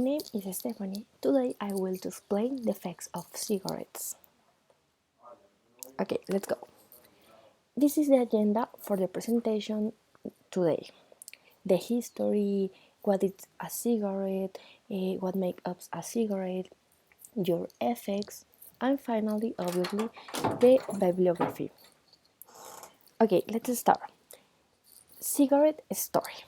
name is Stephanie. Today I will explain the effects of cigarettes. Okay, let's go. This is the agenda for the presentation today. The history, what is a cigarette, what makes up a cigarette, your effects, and finally, obviously, the bibliography. Okay, let's start. Cigarette story.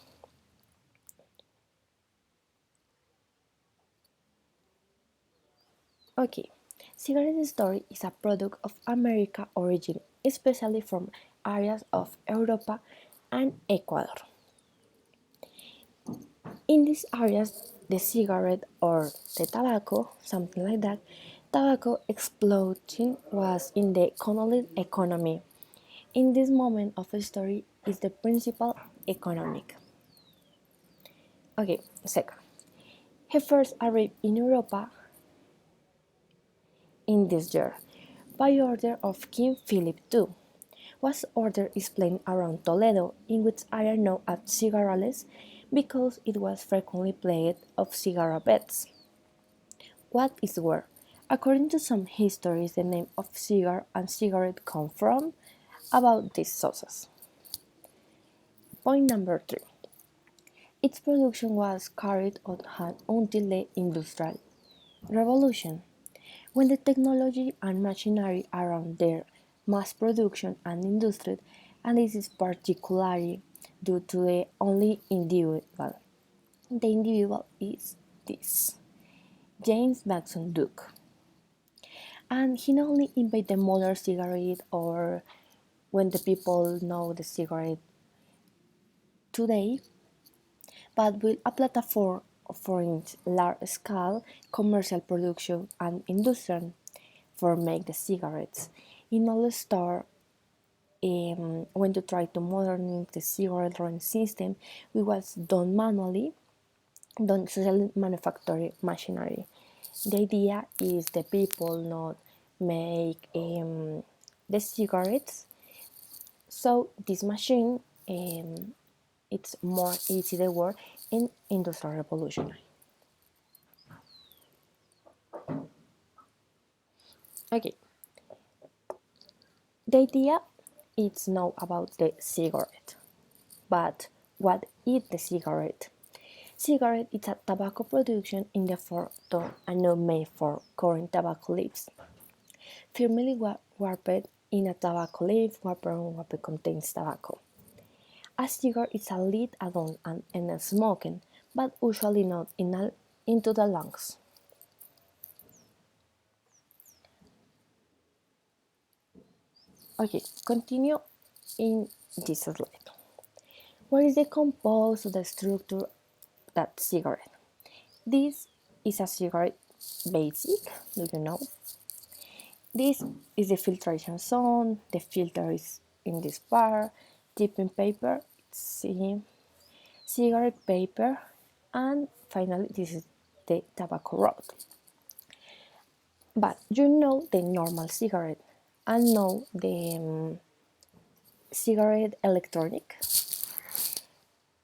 Okay, cigarette story is a product of America origin, especially from areas of Europa and Ecuador. In these areas, the cigarette or the tobacco, something like that, tobacco exploding was in the colonial economy. In this moment of the story is the principal economic. Okay, second. He first arrived in Europa in this year by order of King Philip II. Was order explained around Toledo, in which area known as cigarrales, because it was frequently played of cigar beds. What is where? According to some histories, the name of cigar and cigarette come from about these sauces. Point number 3. Its production was carried on until the Industrial Revolution, when the technology and machinery around their mass production and industry, and this is particularly due to the only individual. The individual is this James Madison Duke. And he not only invented the modern cigarette or when the people know the cigarette today, but with a platform for its large-scale commercial production and industry for make the cigarettes. In all store, when to try to modernize the cigarette running system, it was done manually, done using manufacturing machinery. The idea is the people not make the cigarettes, so this machine it's more easy to work in industrial revolution. Okay, the idea is now about the cigarette, but what is the cigarette? Cigarette is a tobacco production in the form of and not made for current tobacco leaves. Firmly wrapped in a tobacco leaf, wrapper contains tobacco. A cigar is a lit alone and smoking, but usually not into the lungs. Okay, continue in this slide. What is the composed of the structure that cigarette? This is a cigarette basic, do you know? This is the filtration zone, the filter is in this part, tipping paper, see, cigarette paper, and finally this is the tobacco rod. But you know the normal cigarette and know the cigarette electronic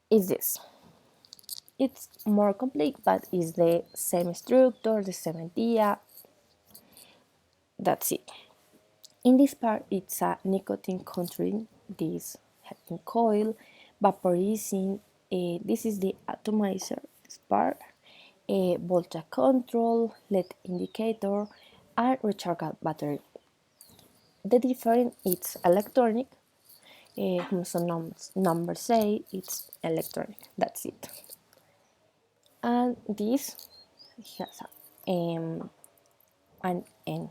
is this. It's more complex, but it's the same structure, the same idea. That's it. In this part, it's a nicotine containing this heating coil, vaporizing. This is the atomizer. This part, voltage control, LED indicator, and rechargeable battery. The difference is electronic. Some numbers say it's electronic. That's it. And this has an end.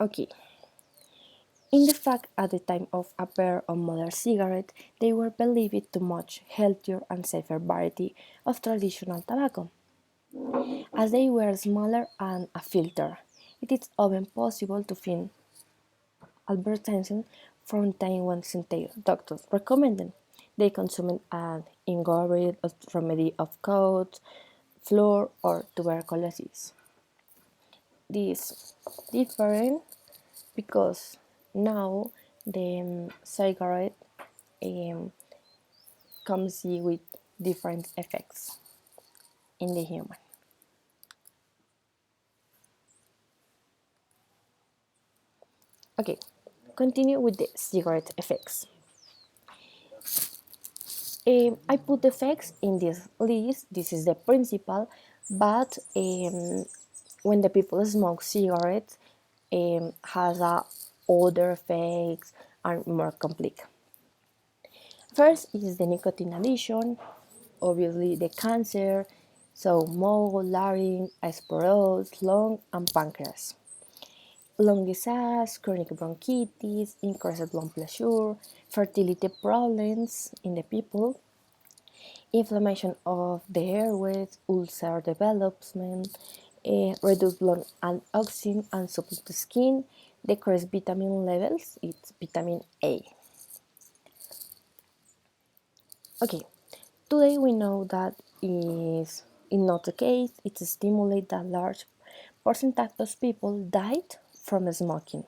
Okay. In the fact, at the time of a pair of modern cigarettes, they were believed to much healthier and safer variety of traditional tobacco, as they were smaller and a filter. It is often possible to find advertisements from Taiwan synthetic doctors recommending they consume an ingredient of remedy of cold, flu, or tuberculosis. This different because now the cigarette um, comes with different effects in the human. Okay, continue with the cigarette effects. I put the effects in this list. This is the principal, but when the people smoke cigarettes, has other effects and more complete. First is the nicotine addiction, obviously the cancer, so mouth, larynx, sporose, lung, and pancreas. Lung disease, chronic bronchitis, increased blood pressure, fertility problems in the people, inflammation of the airways, ulcer development, reduced blood and oxygen and support the skin, decreased vitamin levels, it's vitamin A. Okay, today we know that is not the case, it stimulates that large percentage of people died from smoking.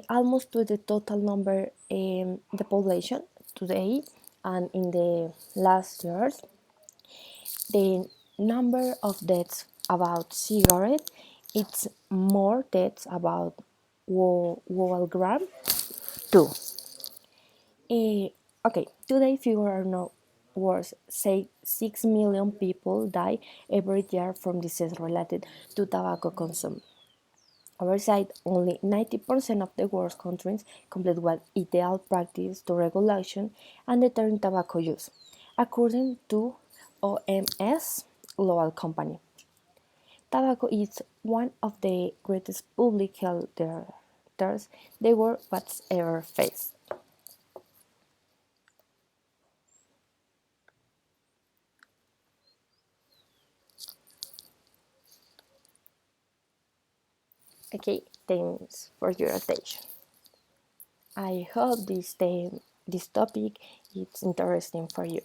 Almost to the total number the population today and in the last years, the number of deaths about cigarette, it's more deaths about Wall too. Okay, today figure are no worse. Say 6 million people die every year from disease related to tobacco consumption. Oversight, only 90% of the world's countries complete what ideal practice to regulation and deterring tobacco use, according to OMS Global Company. Tobacco is one of the greatest public health threats the world has ever faced. Okay, thanks for your attention. I hope this topic is interesting for you.